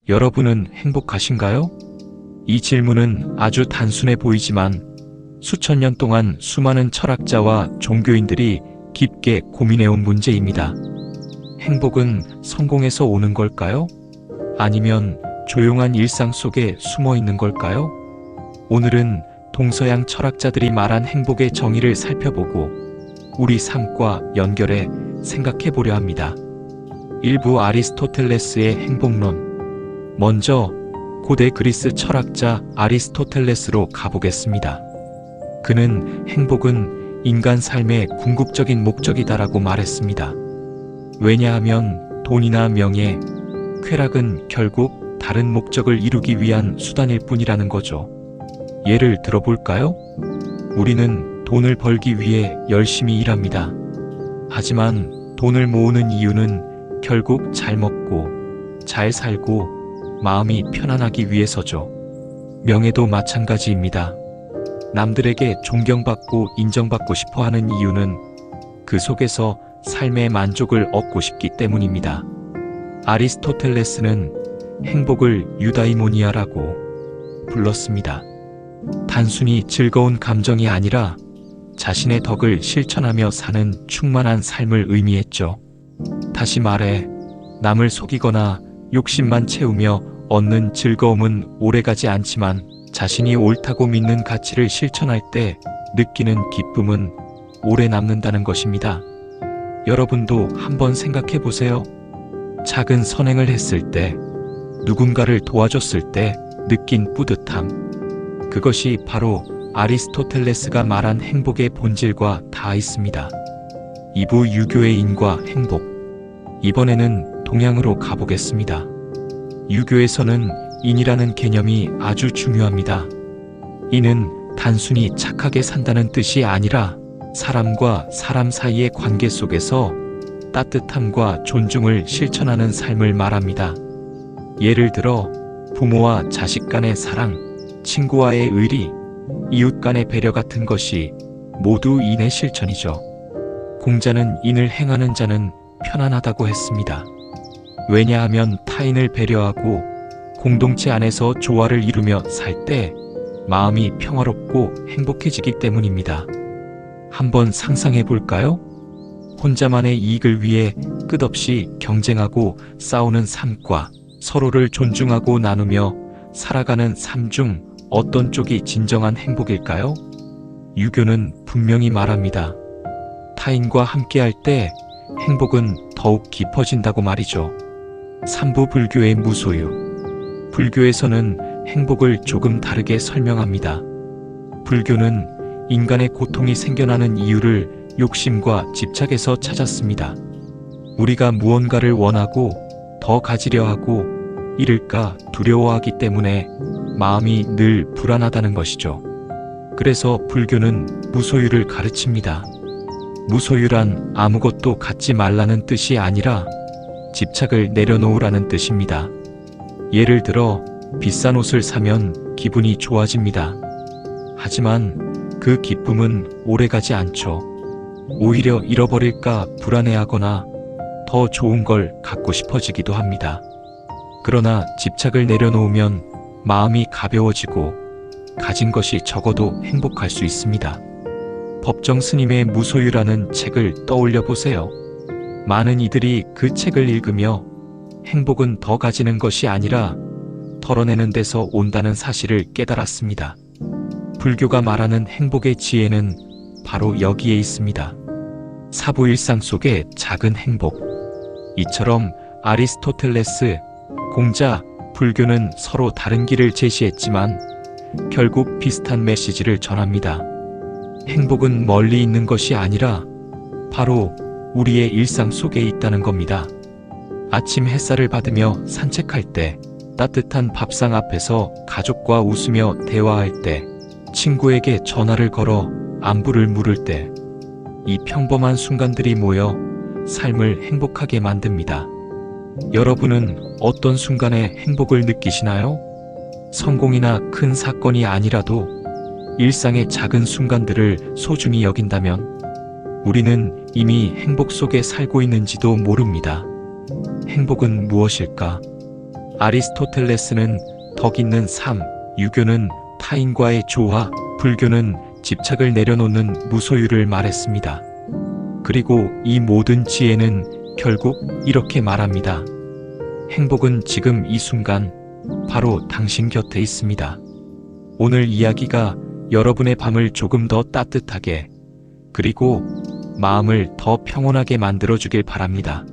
여러분은 행복하신가요? 이 질문은 아주 단순해 보이지만 수천 년 동안 수많은 철학자와 종교인들이 깊게 고민해온 문제입니다. 행복은 성공에서 오는 걸까요? 아니면 조용한 일상 속에 숨어 있는 걸까요? 오늘은 동서양 철학자들이 말한 행복의 정의를 살펴보고 우리 삶과 연결해 생각해 보려 합니다. 일부 아리스토텔레스의 행복론. 먼저 고대 그리스 철학자 아리스토텔레스로 가보겠습니다. 그는 행복은 인간 삶의 궁극적인 목적이다라고 말했습니다. 왜냐하면 돈이나 명예, 쾌락은 결국 다른 목적을 이루기 위한 수단일 뿐이라는 거죠. 예를 들어볼까요? 우리는 돈을 벌기 위해 열심히 일합니다. 하지만 돈을 모으는 이유는 결국 잘 먹고, 잘 살고, 마음이 편안하기 위해서죠. 명예도 마찬가지입니다. 남들에게 존경받고 인정받고 싶어 하는 이유는 그 속에서 삶의 만족을 얻고 싶기 때문입니다. 아리스토텔레스는 행복을 유다이모니아라고 불렀습니다. 단순히 즐거운 감정이 아니라 자신의 덕을 실천하며 사는 충만한 삶을 의미했죠. 다시 말해, 남을 속이거나 욕심만 채우며 얻는 즐거움은 오래가지 않지만 자신이 옳다고 믿는 가치를 실천할 때 느끼는 기쁨은 오래 남는다는 것입니다. 여러분도 한번 생각해 보세요. 작은 선행을 했을 때, 누군가를 도와줬을 때 느낀 뿌듯함. 그것이 바로 아리스토텔레스가 말한 행복의 본질과 닿아 있습니다. 2부 유교의 인과 행복. 이번에는 동양으로 가보겠습니다. 유교에서는 인이라는 개념이 아주 중요합니다. 인은 단순히 착하게 산다는 뜻이 아니라 사람과 사람 사이의 관계 속에서 따뜻함과 존중을 실천하는 삶을 말합니다. 예를 들어 부모와 자식 간의 사랑, 친구와의 의리, 이웃 간의 배려 같은 것이 모두 인의 실천이죠. 공자는 인을 행하는 자는 편안하다고 했습니다. 왜냐하면 타인을 배려하고 공동체 안에서 조화를 이루며 살 때 마음이 평화롭고 행복해지기 때문입니다. 한번 상상해 볼까요? 혼자만의 이익을 위해 끝없이 경쟁하고 싸우는 삶과 서로를 존중하고 나누며 살아가는 삶 중 어떤 쪽이 진정한 행복일까요? 유교는 분명히 말합니다. 타인과 함께할 때 행복은 더욱 깊어진다고 말이죠. 삼부 불교의 무소유. 불교에서는 행복을 조금 다르게 설명합니다. 불교는 인간의 고통이 생겨나는 이유를 욕심과 집착에서 찾았습니다. 우리가 무언가를 원하고 더 가지려 하고 잃을까 두려워하기 때문에 마음이 늘 불안하다는 것이죠. 그래서 불교는 무소유를 가르칩니다. 무소유란 아무것도 갖지 말라는 뜻이 아니라 집착을 내려놓으라는 뜻입니다. 예를 들어 비싼 옷을 사면 기분이 좋아집니다. 하지만 그 기쁨은 오래가지 않죠. 오히려 잃어버릴까 불안해하거나 더 좋은 걸 갖고 싶어지기도 합니다. 그러나 집착을 내려놓으면 마음이 가벼워지고 가진 것이 적어도 행복할 수 있습니다. 법정 스님의 무소유라는 책을 떠올려 보세요. 많은 이들이 그 책을 읽으며 행복은 더 가지는 것이 아니라 덜어내는 데서 온다는 사실을 깨달았습니다. 불교가 말하는 행복의 지혜는 바로 여기에 있습니다. 사부 일상 속의 작은 행복. 이처럼 아리스토텔레스, 공자, 불교는 서로 다른 길을 제시했지만 결국 비슷한 메시지를 전합니다. 행복은 멀리 있는 것이 아니라 바로 우리의 일상 속에 있다는 겁니다. 아침 햇살을 받으며 산책할 때, 따뜻한 밥상 앞에서 가족과 웃으며 대화할 때, 친구에게 전화를 걸어 안부를 물을 때, 이 평범한 순간들이 모여 삶을 행복하게 만듭니다. 여러분은 어떤 순간에 행복을 느끼시나요? 성공이나 큰 사건이 아니라도 일상의 작은 순간들을 소중히 여긴다면 우리는 이미 행복 속에 살고 있는지도 모릅니다. 행복은 무엇일까? 아리스토텔레스는 덕 있는 삶, 유교는 타인과의 조화, 불교는 집착을 내려놓는 무소유를 말했습니다. 그리고 이 모든 지혜는 결국 이렇게 말합니다. 행복은 지금 이 순간, 바로 당신 곁에 있습니다. 오늘 이야기가 여러분의 밤을 조금 더 따뜻하게, 그리고 마음을 더 평온하게 만들어주길 바랍니다.